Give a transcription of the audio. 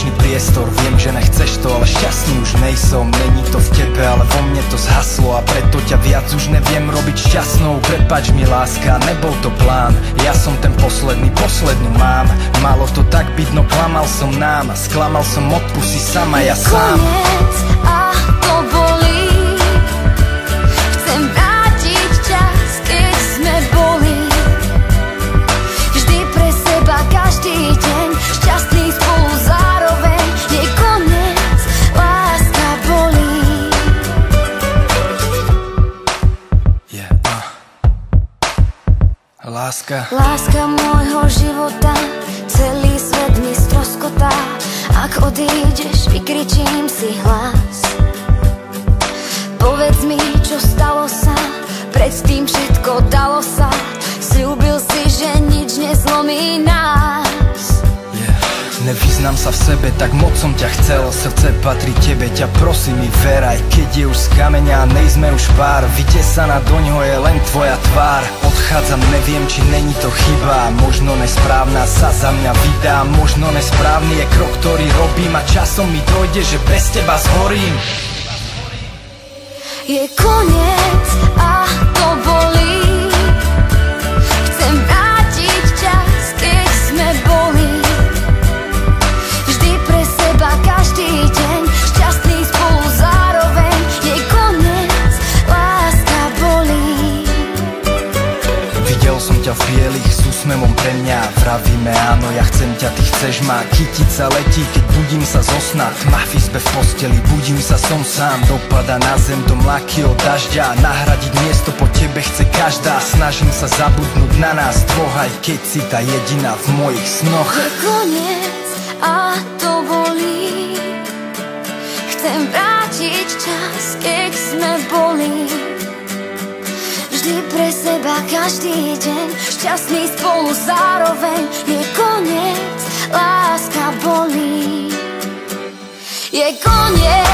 spoločný priestor. Viem, že nechceš to, ale šťastný už nejsom. Není to v tebe, ale vo mne to zhaslo, a preto ťa viac už neviem robiť šťastnou. Prepáč mi láska, nebol to plán, ja som ten posledný, poslednú mám. Malo to tak byť, no klamal som nám, sklamal som od pusy sama ja sám. Koniec a to bolí. Chcem vrátiť čas, keď sme boli vždy pre seba každý deň, šťastný spolu zároveň. Je koniec, láska bolí. Láska. Láska môjho života, celý svet mi stroskotá. Ak odídeš, vykričím si hlas. Povedz mi, čo stalo sa, predtým všetko dalo sa. Sľúbil si, že nič nezlomí nás. Nevyznám sa v sebe, tak moc som ťa chcel. Srdce patrí tebe, ťa prosím mi ver. Aj keď je už z kameňa, nejsme už pár. Vytesaná doňho je len tvoja tvár. Odchádzam, neviem, či není to chyba. Možno nesprávna sa za mňa vydá. Možno nesprávny je krok, ktorý robím, a časom mi dojde, že bez teba zhorím. Je koniec a to bolí. Chcem vrátiť čas, keď sme boli vždy pre seba každý deň, šťastný spolu zároveň. Je koniec, láska bolí. Videl som ťa v bielých s úsmevom pre mňa. Vravíme áno, ja chcem ťa, ty chceš ma. Kytica letí, keď budím sa zo sna. Tma v izbe v posteli, budím sa, som sám. Dopada na zem do mlaky od dažďa. Nahradiť miesto po tebe chce každá. Snažím sa zabudnúť na nás dvoch, aj keď si tá jediná v mojich snoch. Je koniec a to bolí. Chcem vrátiť čas, keď sme boli vždy pre seba každý deň, šťastný spolu zároveň. Je koniec, láska bolí. Je koniec